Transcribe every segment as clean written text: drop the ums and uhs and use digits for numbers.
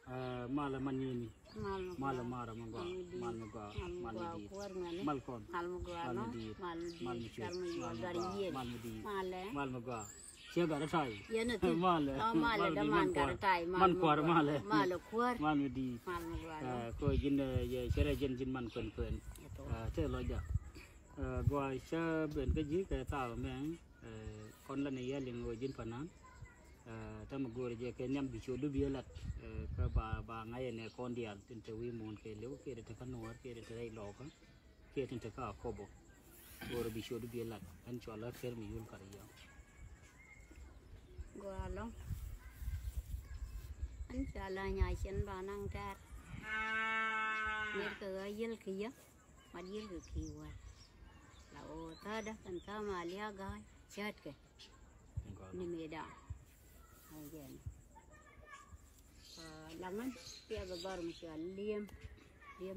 Mala manini mala mara mangwa mal mangwa mal di mal kon mal di mal di mal di mal mangwa chia gara thai mal man kwar mal di ko jin ye chere jin man kwen che lo ja gwa cha ben cái gì cái tao mẹ con lần này liền ngồi jin panan ta mà gọi là cái nhâm bị chốt đuôi bia lật cái bà ngay này con đi ăn trên trời vi môn cái liu kia để cái nồi kia để cái lò kia trên cái khó bò gọi là bị chốt đuôi bia lật anh cho là phèn mình dùng cái gì gọi lắm anh cho là nhà trên bà năng trà nghe cái gì kia mà gì cái kia là ô ta đó anh ta mà lia gai chết cái ni mẹ đã again langan pia babar misal liam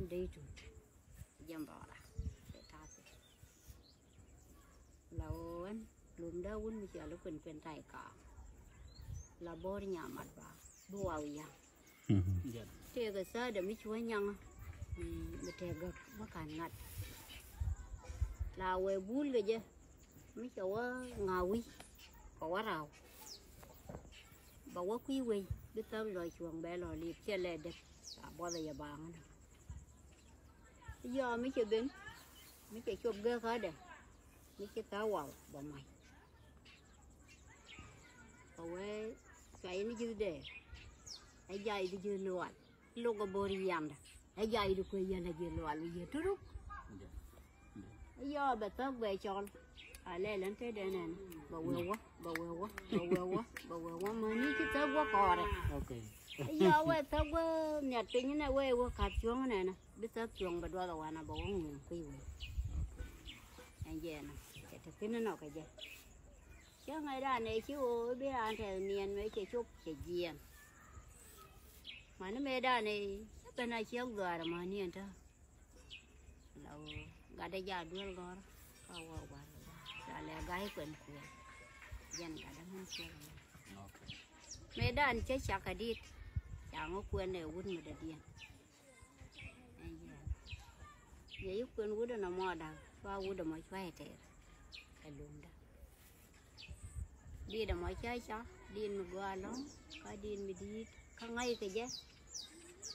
day tu jambara setase lawan lum daun misal pen tai ka labor nyamat ba buaw ya te ga sa da mi chuan yang mi te ga makan ngat la we bul ga je mi chawa ngawi có rau bảo quá quý quỳ biết tới rồi chuồng bé rồi liệp che lệ đẹp bao giờ bằng giờ mấy chơi đến mấy chơi chụp ghê hết đấy mấy chơi cá wow bỏ mày bảo ấy cái nó dư để cái dây thì dư loạn lúc có bồi yam đấy cái dây được quỳ là dư loạn là dư trút rút giờ bé tới về cho lên lên thế đây nè bầu quá mà ní cái tớ quá cò đấy giờ quay tớ quá nhặt tiền như này quay quá cắt chuông này nè biết tớ chuông bật vào là bầu nguồn quy anh về nè cái thứ nó nào cái gì chứ ngày đó này chứ biết ăn theo niên mấy cái chúc cái gì mà nó mê đó này bên này chiếu gà mà niên thôi là gà đây già đuôi gà đó là gái quên quên dân cả đám ăn chơi mấy đàn chơi chả cả đi chẳng có quên để quên mà để điên vậy quên quên đó nó mò đâu qua quên đó mới phải thế cái luôn đó đi đó mới chơi chó đi mà qua lắm cái đi mà đi không ngay cái gì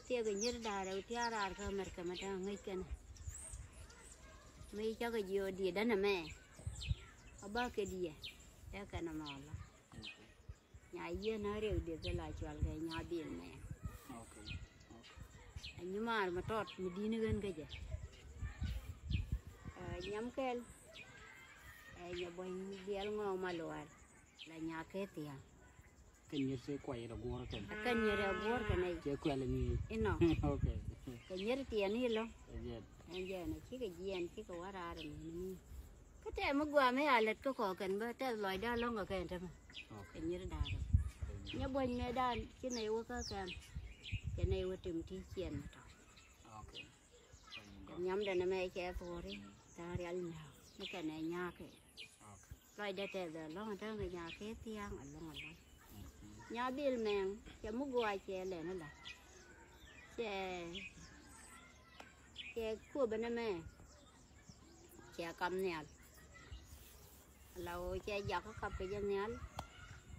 theo cái nhớ đà đầu theo đà thôi mà cái mà đang ngay cái này mấy cho cái gì đi đó nè mẹ ba cái gì ya cái nào mà nhà gì nó đều được cái lại cho cái nhà biển này nhưng mà trọt mình đi nữa cái gì nhắm cái nhà bánh biếng ngon mà loài là nhà cái tiền cái nhớ sẽ quay ra gua cái nhớ ra gua cái này chơi quay là gì nó cái nhớ tiền này luôn anh giờ này chỉ cái gì anh chỉ có quá ra rồi cái trẻ mới qua mấy ai lật có khó cần với trẻ loài đa lông ở kèn thôi mà cái như đa rồi nhớ bên này đa cái này qua cái này qua tìm thi tiền mà thôi nhắm đây là mấy trẻ phô đi ta đi ăn nào mấy cái này nhà cái loài đa trẻ giờ lông ở trong cái nhà cái tiếng ở lông nhà bill mèn trẻ mới qua trẻ lên nó là trẻ của bên này mẹ trẻ cầm nè lâu chơi giặc có cặp cái dân nhớ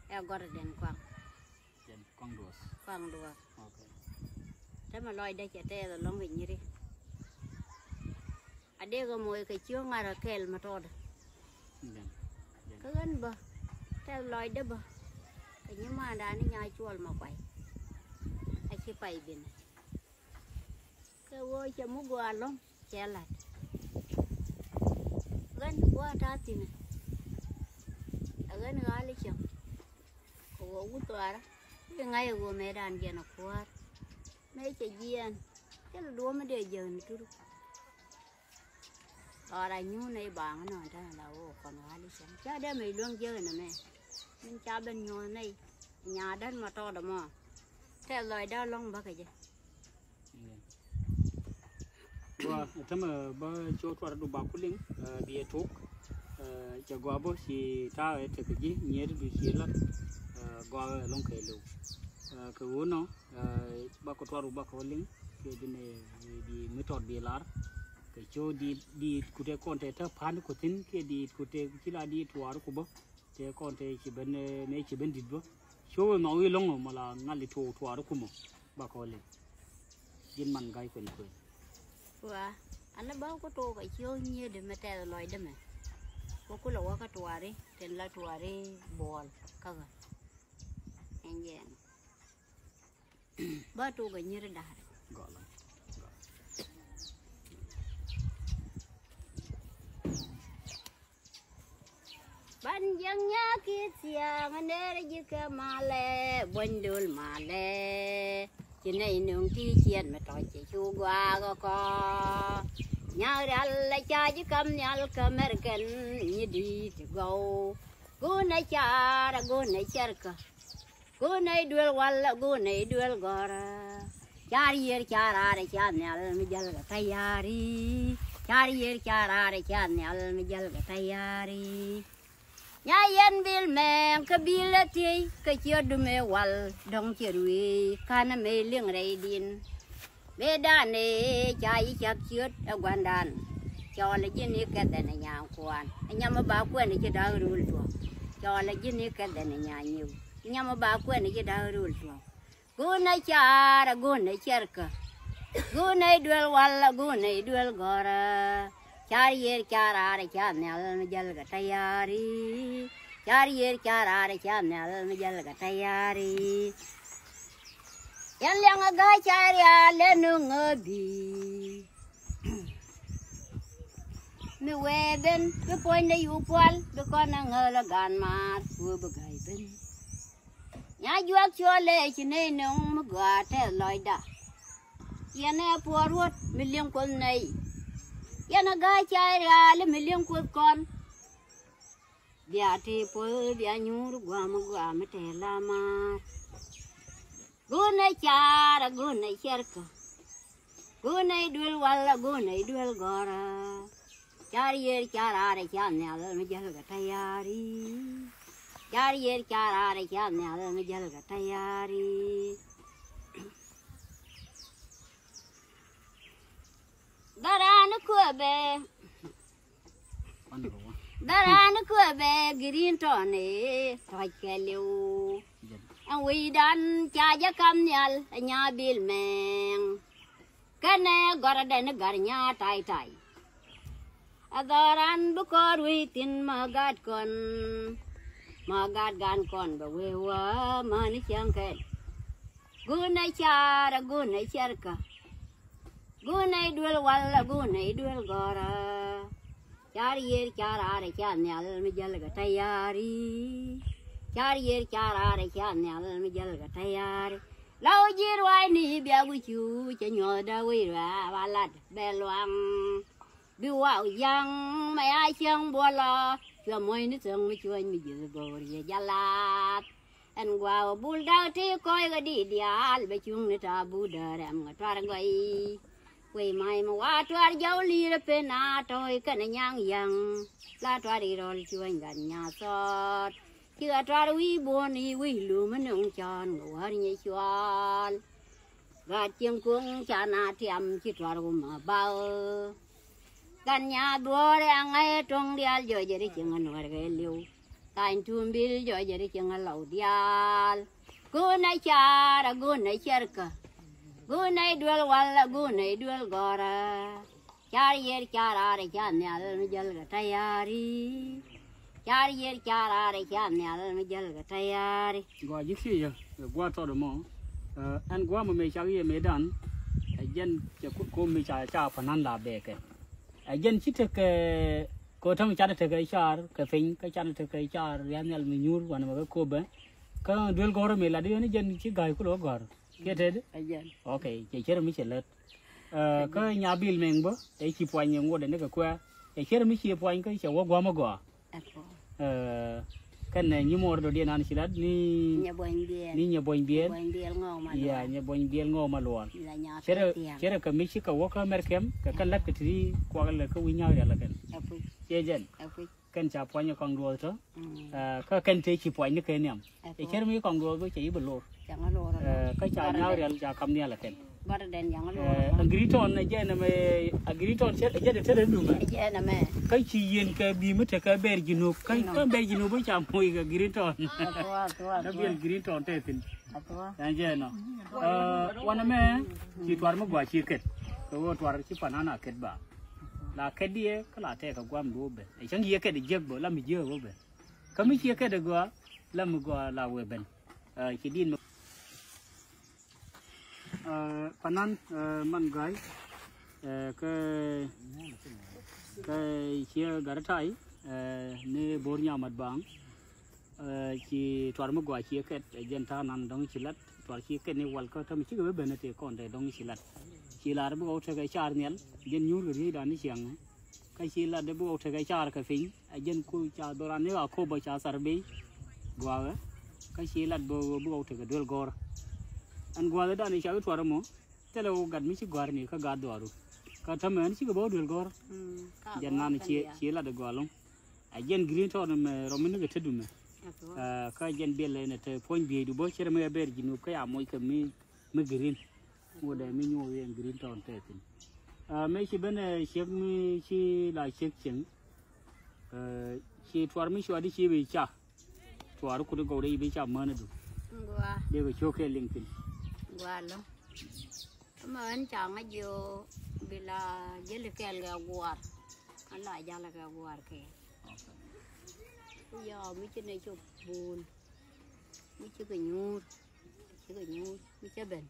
em gọi là đèn quăng đùa thế mà loài đây chạy tè rồi lông hình như đi ở đây có mồi cái chiếu ngay là kèl mà tròn cái gân bờ theo loài đó bờ cái như mà đã nó nhai chuột mà quậy ai khi phải biển cái voi cho mua quà lắm che lại gân qua ra thì này gân gái lấy chồng của út tòa đó cái ngày của mẹ đàn kia nó qua mấy chị giên cái là đua mới để giờ nữa chút ở đây nhu này bạn nó ra là còn gái lấy chồng cha đây mày luôn chơi nè mẹ mình cha bên nhau này nhà đất mà to đầm mà theo loài đó long bác cái gì thế mà ba chỗ qua đồ bạc linh bia thuốc cho gua bố si ta ấy thì cái gì nhớ được gì lắm gua long khay lu ke wono bako toru bako ling ke dine di method di lar ke cho di kute konte ta pan kutin ke di kute kila di tuar ko ba te konte ki ben me ki ben didbo cho ma wi longo mala ngali to tuar ko mo bako ling jin man gai ko wa ana ba ko to ga cho nye de mete loy de me ko lo wa ka tuare ten la tuare bol ka ga enjen ba to ga nyir da gola ban jang nya ki sia ngane ji ka male bondul male jinai nung ti chien ma to chi chu gwa ko nya dal la cha ji kam nyal kamerken ni di to go go na cha ra go na cherka go na duel walla go na duel gora char yer chara re cha nyal mi jal ga tayari char yer chara re cha nyal mi jal ga tayari nya yen bil men kabilati ka chiodu me wal dong chirui kana me ling re din be dane chai chak chiot agwandan chole jini ka dane nya kwan nya ma ba kwan ni da rul to chole jini ka dane nya nyu nya ma ba kwan ni da rul to guna chara guna cherka guna duel walla guna duel gora char yer chara re chan nyal mi jal ga tayari char yer chara re chan nyal mi jal ga tayari yan yang ga char ya le nu ngobi mi weben be poin de yu pwal be kon na ngala gan mar fu be gai ben nya juak chole chine nong mu ga te loida yene porwot mi lim kon nei yana ga chaya le million ko kon bia te po bia nyur gwa me te la ma gune chara gune cherka gune dul walla gune dul gora char yer chara re chan nyal me jal ga tayari char yer chara re chan nyal me jal ga tayari Daran ko be green tone toy kelu and we done chaja kam nyal nya bil meng kane gora den garnya tai tai adaran bu kor wi tin magad gan kon be we wa mani chang ke guna chara guna cherka gunai duel walla gunai duel gora char yer chara re chan nyal mi jal ga tayari char yer chara re chan nyal mi jal ga tayari law jir wai ni bia gu chu che nyo da wi ra balat belwang bi wa yang mai ai chang bo la chua moi ni chang mi chuan mi jil bor ye jalat en gwa bul da ti koi ga di dial be chung ni ta bu da ram ga tar goi quỳ mai mà qua toa dấu li ra bên na tôi cái này nhang yang la toa đi rồi chuan gần nhà sót chưa toa uy buồn đi uy lù mà nung tròn ngủ hơi nhảy chuan gà chiên cuống cha na tiệm chỉ toa mà bao gần nhà đua đang ngay trong dia rồi jadi chiên ăn ngoài cái liu tai chum bil rồi jadi chiên ăn lẩu dia guna cha guna cherka gunai duel walla gunai duel gora char yer chara re chan nyal mi jal ga tayari char yer chara re chan nyal mi jal ga tayari gwa jiksi ya gwa to do mo an gwa mo me cha ye me dan jen che ko me cha panan la be ke jen chite ke ko tham cha de ke char ke fin ke cha de ke char yan nyal mi nyur wan ma ko be ka duel gora me la de ni jen chi gai ko lo gor get it again okay che chere mi che let ka nya bil meng bo e chi pwa nyeng wo de ne ka kwa e chere mi chi pwa ka che wo gwa ma gwa kan ni mor do dia nan silat ni nya boin bien ngo ma ya nya boin bien ngo ma lo chere ka mi chi ka wo ka mer kem ka kan lat ka tri kwa la ka wi nya ya la kan che jen ken cha po nya kong do to ka ken te chi po ni ke niam e cher mi kong do che ibo lo chẳng lo ka cha nya real cha kam nia la ken bar den yang lo agriton na je na me agriton che je de te du ma je na me ka chi yen ka bi mu te ka ber jinu ka ber jinu bo cha mo ga agriton na bi agriton te tin je no wana me chi twar mo gwa chi ket ko twar chi panana ket ba là cái đĩa cái là thế cái quam đũa bể, chẳng gì cái để giấc bể làm gì giấc bể, cái mấy chiếc cái để gọi làm gọi là về bể, chỉ đi mà, panan man gái, cái chia gà trái, nè bor nhà mặt bang, chỉ toàn một quả chia cái dân ta nằm đóng chỉ lát, toàn chia cái này wal cái thằng chỉ cái bể này thì còn để đóng chỉ lát. Chỉ là để bố thầy cái char nhel, dân nhur cái gì đó ní xiang, cái chỉ là để bố thầy cái char cái phím, dân cô char đồ ăn này là cô bố char sarbe, gua cái chỉ là bố thầy cái đồ gor, anh gua đó này cháu thua rồi mo, thế là gad mi chỉ gua này cái gad đồ rồi, cái thằng mình chỉ cái bố đồ gor, dân nan chỉ là để gua luôn, dân green thôi mà rồi mình cái thứ đúng mà, cái dân bia này thì point bia đồ bố chơi mà bia gì nó cái amo cái mi green. Mua để mình mua viên green town thế thì, mấy chị bên này chiếc mi chị lại chiếc trứng, chị thoa mi xóa đi chị bị chả, thoa rồi cũng có đây bị chả mơn được, để cái chỗ kia linh tinh, luôn, mà anh chàng ấy vô bị là dễ là cái guar, anh lại ra là cái guar kia, giờ mấy cái này chụp buồn, mấy cái nhur, mấy cái bền.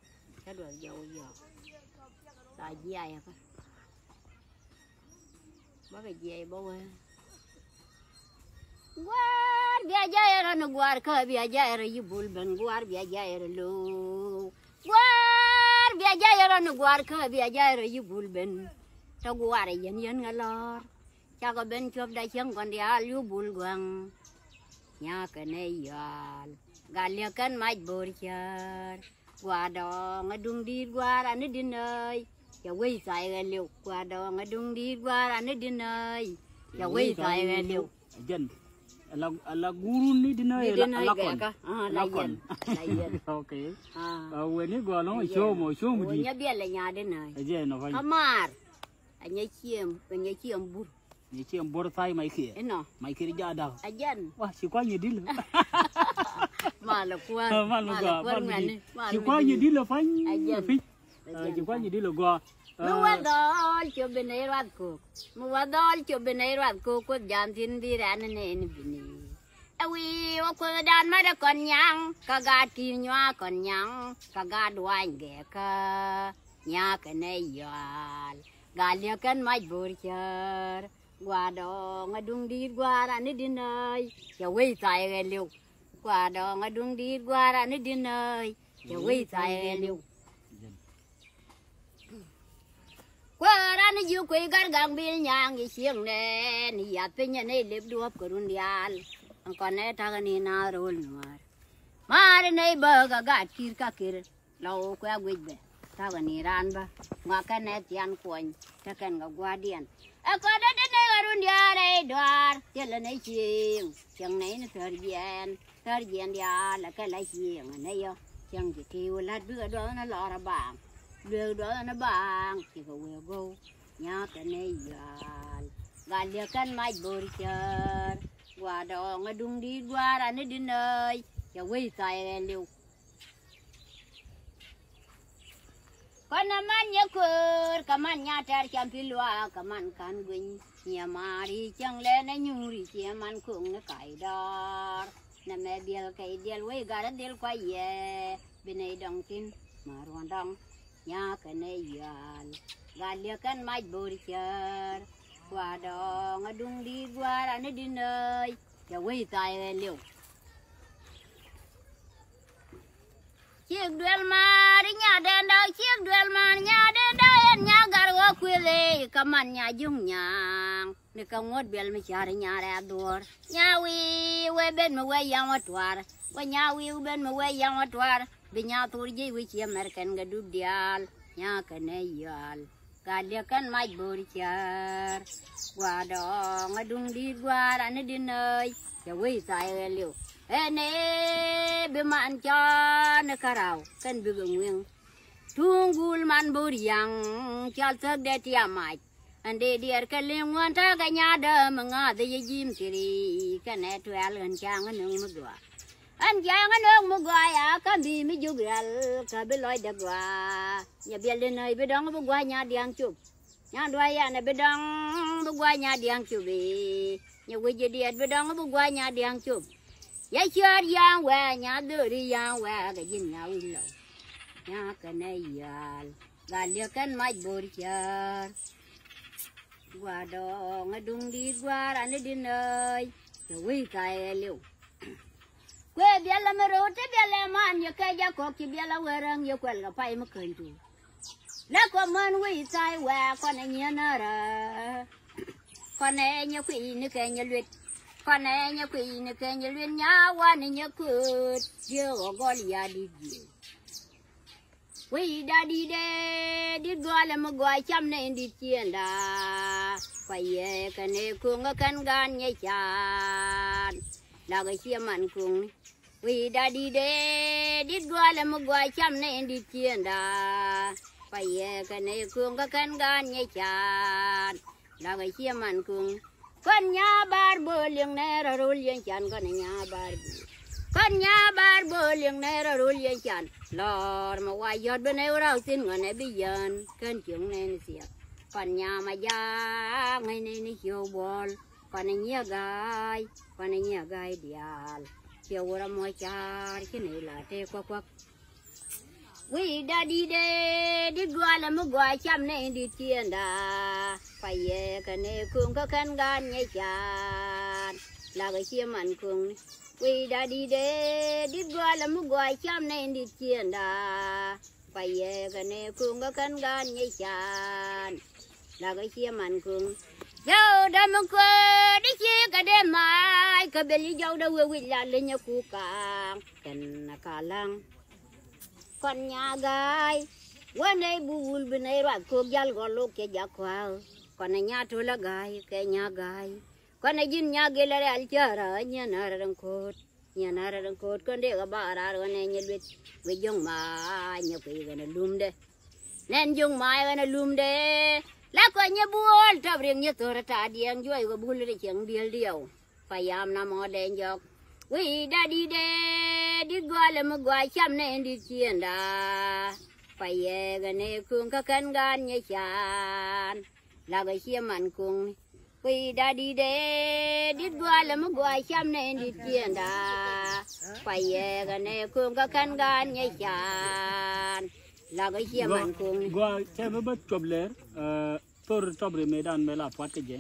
Cái đồ dầu dầu là dài à con bác cái dài bao ơi guar bia dài rồi nó guar khơi bia dài rồi bul ben guar bia dài rồi lu guar bia dài rồi nó guar khơi bia dài rồi bul ben tao guar ấy yên ngalor cha có bên chụp đại chương còn đi al bul guang nhà cái này yal galia kan mai bor char qua đó ngadung đi qua ra nước đi nơi, giờ quay sai cái liều qua đó ngadung đi qua ra nước đi nơi, giờ quay sai cái liều. Dân là guru ní đi nơi là con, ok. Quên ní qua nó show một đi. Nhà bia là nhà đến nơi. Dân nó phải. Kamar, nhà chiêm bur. Nhà chiêm bur thay mấy kia. Mấy kia ra đâu. Dân. Wow, chỉ qua nhiều đi luôn. Mà là quan này chỉ qua như đi là phanh chỉ qua như đi là gò mua đòn cho bên này loạt cô mua đòn cho bên này loạt cô có giảm tiền đi ra nên này bên này awi cô đàn mà đã còn nhang cả gà kia nhua còn nhang cả gà đoan ghẻ cả nhà cái này giòn gà liêu cân mai bồi chờ qua đó ngadung đi qua ra nên đi nơi cho quay tại cái liêu qua đó ngadung đi qua ra nước đi nơi cho quay tại liêu qua ra nước du quay gar gang bi nhang cái xiềng nè ni ya pe nhà này lép đuốc của run dial ang con này ta cái này na rồi mà này bơ cái gạt kir cả kir lâu qua quay về ta cái này ran ba mà cái này tian quanh ta cái cái guardian ở con đó này cái run dial này đoar tiền là này xiềng này nó thời gian dia là cái lấy xiềng này yo chẳng chỉ kêu là đưa đó nó lò ra bảng đưa đó nó bảng thì có quẹo go nhà cái này gà liệt cân mai bồi chờ qua đó ngadung đi qua ra nó đi nơi cho quay tay liu con nằm nhớ quên cầm ăn nhà trời chăm phi loa cầm ăn can quỳnh nhà mà đi chẳng lẽ nó nhuri chia man khung nó cày đỏ nằm mẹ biel cái điel quay gà điel quay ye bên này đồng tin mà ruộng đồng nhà cái này gà liệt cân mai bồi chờ qua đó ngadung đi qua ra nó đi nơi cho quay tay liu chiếc đuôi mà đi nhà đèn đâu chiếc đuôi mà nhà đèn đâu nhà gà gà quê lê cầm ăn nhà dung nhang để cầm ngót bèl mới chả nhà ra đuổi nhà quê bên mà quê giang ở toar quê nhà bên mà quê giang ở toar bên nhà tôi dây quê chiêm American gà đục dial nhà cái này yal galia kan mai borichar gua dong adung di gua ran di nơi ya wei sai liu ene be man cha na karau kan be ngwing tunggul man boriang chal sak de tiamai ande diar kalingwan ta ganya da manga de yim tiri kan etwal kan chang nung mugwa an chang nung mugwa ya kan bi mi jugral ka be loy da gwa ya bial de nơi be dong mugwa nya diang chup nya dua ya na be dong mugwa nya diang chup be nya we je diat be dong mugwa nya diang chup ya char yang wa nya de ri yang wa ga yin nya wi lo nya kan ayal galia kan mai borichar gua dong adung di gua ran di nơi ya wi kai liu kwe biala merote biala man ya ka ja ko ki biala werang ya kwel ga pai ma kan tu la ko man wi sai wa ko na nya na ra ko na nya kwi ni ka nya lwet ko na nya kwi ni ka nya lwet nya wa ni nya ku je go ya di we da di de di gwa la ma gwa cham ne di chien da pa ye ka ne ku nga kan gan nye chan la ga chia man ku we da di de di gwa la ma gwa cham ne di chien da pa ye ka ne ku nga kan gan nye chan la ga chia man ku kon nya bar bo lyeng ne ra rul yen chan kon nya bar con nhà bar bơ liêng này ra rồi liêng chăn lor mà quay giọt bên này rau xin người này bây giờ cơn chuyện này nó xịt con nhà mà già ngày này nó chiều bol con này nhia gai dial chiều ra mồi char cái này là tê quắc quắc we da đi đê đi qua là mới qua chăm này đi tiền đã phải về cái này cũng có khăn gan nhảy chán là cái chia mặn cũng we da đi đê đi qua là mới qua chăm này đi tiền đã phải về cái này cũng có khăn gan nhảy chán là cái chia mặn cũng dâu đâm quê đi chia cái đêm mai cái bên dâu đâu quê là lên nhau cú càng cần cả lăng con nhà gai quan này bùn bên này rồi cuộc giao gọi lúc cái giá khoa con này nhà tôi là gai cái nhà gai con này dính nhà gai là ăn chơi rồi nhà nào ra đang cột con để cái bà ra rồi này nhận biết với dùng mà nhiều cái này lùm đấy nên dùng mai cái lùm đấy lá con nhà buồn trao riêng nhà tôi ra trả điệnជួយcái buồn để chẳng bill điều phải làm nằm ở đây nhóc we da đi đê đi qua là mà qua chăm này đi tiền đã phải về cái này cũng có cân gan như chán là cái chia mặn cùng we da đi đê đi qua là mà qua chăm này đi tiền đã phải về cái này cũng có cân gan như chán là cái chia mặn cùng qua chơi với bất chụp lẻ tôi chụp rồi Medan mới là phát cái gì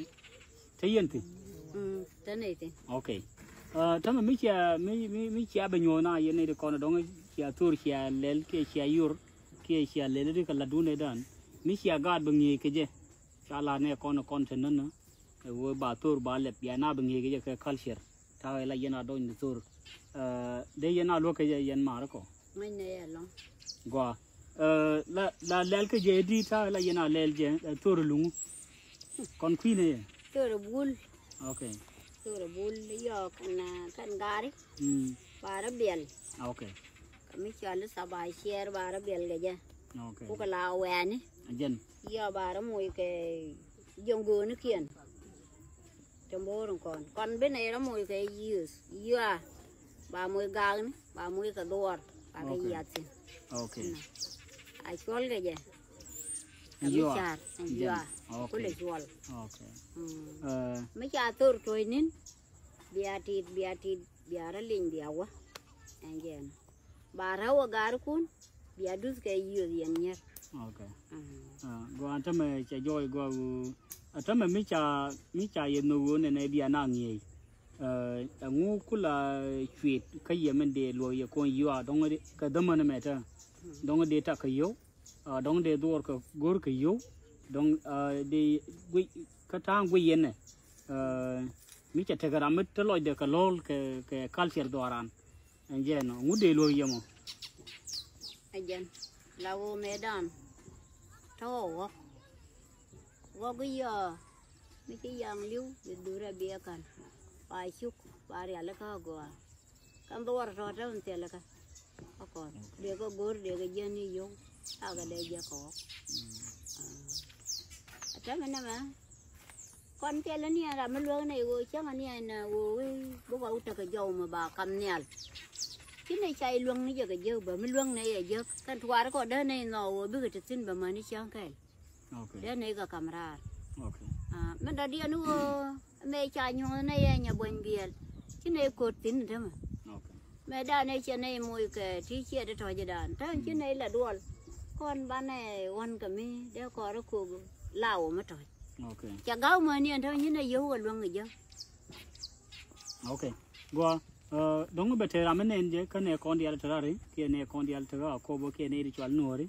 thấy yên thì thế này thì okถ้ามันไม่เชียเป็นโยนาอย่างนี้เด็กคนนั้นเชียตัวเชียเลลเชียยูร์เชียเลลที่กันละดูในด้านไม่เชียกาดบางอย่างก็จะชาลาเนี่ยคนเช่นนั้นนะว่าบาตัวบาเล็บยานาบางอย่างก็จะแค่คัลเชียร์ถ้าเวลายันอาโดนตัวเดี๋ยวยันอาลูกก็จะยันมาร์ก็ไม่แน่หรอกกว่าละเลลก็จะดีถ้าเวลายันอาเลลจะตัวลุงคนคุยเนี่ยตัวบุลโอเคตัวบุลยอกันกาดิบาร์เบียลโอเคไม่ชอบสบายเชียร์บาร์เบียลกันจ้ะโอเคพวกเราแหวนนี่ยันยอบาร์มวยกับยงกูนึกเขียนจมโบรงก่อนเป็นไงเรามวยกับยืดบาร์มวยกางนี่บาร์มวยกับดอร์บาร์กับยัดสิโอเคไอ้ชอลกันจ้ะยืดก็เลยชอลโอเคไม่ใช่ตัวตัวนี้เบียร์ลิงเดียววะอันเจนบาร์เราการุณเบียร์ดูสกัยยืดยันเนี่ยโอเคก็อันที่มันจะย่อยก็อันที่มันไม่ใช่ยันนูนในเบียร์นั่งเงี้ยงูคุลาชีวิตขยันมันเดือดรวยคนอยู่อ่ะดงเดก็ดมันไม่ได้ดงเดต้าขยันดงเดตัวก็กูร์ขยันดงเดกุยก็ทางกุยยันเนี่ยมิจะเทการามิตรลอยเด็กก็ลอลกับคัลเชียร์ดวารันอันเจนงูเดลอยยังมั้งอันเจนเราเมดานท้อวะ Wo cái giờ mấy cái giang liu để đưa ra bia can bài chúc bài ra là có gò can đồ ra ra mình tiền là cái còn để có gối để cái dân đi vô cái đây giờ có chắc mình mà con kia là nia là mình luôn này rồi chắc là nia là rồi bố bảo cho cái dầu mà bà cầm nhẹ cái này chạy luôn này giờ cái dầu bà mình luôn này giờ cái thua đó có đây này nó biết cái tin bà mà nó chẳng cái đây này cái camera mình đã đi nữa mẹ chạy nhau này nhà bệnh viện cái này cột tin thế mà mẹ đã này cho này mùi cái trí chia để trò gì đàn thế chứ này là đuổi con ban này con cả mi đeo có đó cô lao mà trời chả gấu mà niên thôi như này vô luôn người dân gua đúng bây giờ làm nên je cái này con đi ăn thở đấy kia này con đi ăn thở cô bố kia này đi chọn nồi đấy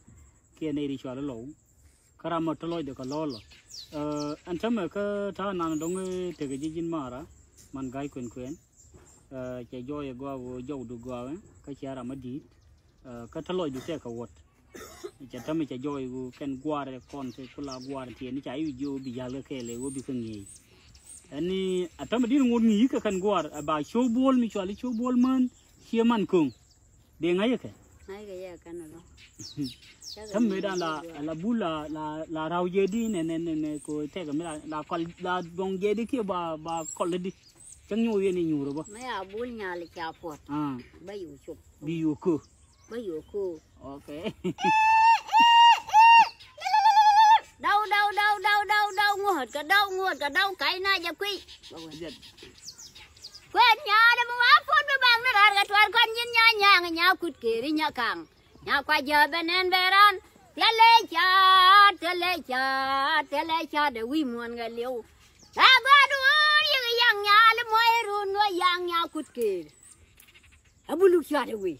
kia này đi chọn lẩu cái làm một lối được cái lẩu anh chấm mà cái thằng nào đúng từ cái gì mà ra mình gai quen chạy joy gua dâu được gua cái chia làm đi cái thằng lối được cái quật chạy thằng mình chạy joy cái gua rồi con cái là gua thì nó chạy vô bị già cái này vô bị cái gì anh thằng mình đi ngồi nghỉ cái con gua bà show ball mi chọn show ball man chia man cung để ngay cái gì cái nào đó thằng mình đang là bul là rau dê đi nè cô thấy cái là col là bông dê đi kia bà col đi chẳng nhiều gì nhiều rồi mấy à bul nhà là chả phốt bây giờ cô ok đâu nguột cả đâu cái này giờ quy quen nhà đấy mà phốt với bằng nó ra cái toàn con nhìn nhà cút kì đi nhà càng nhà qua giờ bên em về ran thế lê cha để quy muôn cái liu ta qua đuôi cái giang nhà là mỗi run nuôi giang nhà cút kì abu lục cha để quy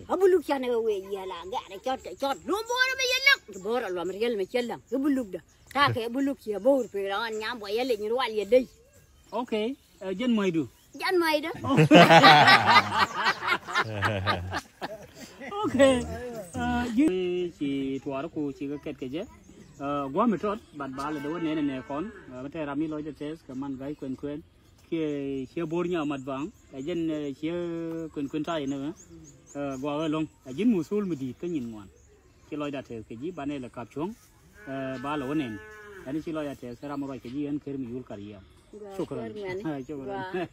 abu lục cha này quy giờ là gã để cho nó bố nó bây giờ lắm bố rồi mà cái này chơi lắm abu lục đó ta cái abu lục chia bố rồi đó nhà bố giờ lên như loại liền đi ok dân mày được dân mày đó ok chị thua đó cô chị cái kết chứ quá mệt rồi bạn bà là đâu nè con cái này làm gì lo cho test cái man gái quen kia bor nhà mặt vàng cái dân kia quen trai nữa qua luôn cái dân musul mới đi cái nhìn ngoan cái lo đặt cái gì bạn này là cặp chuông bà là nè anh chị lo đặt cái làm rồi cái gì anh kia mới yul kariya shukran shukran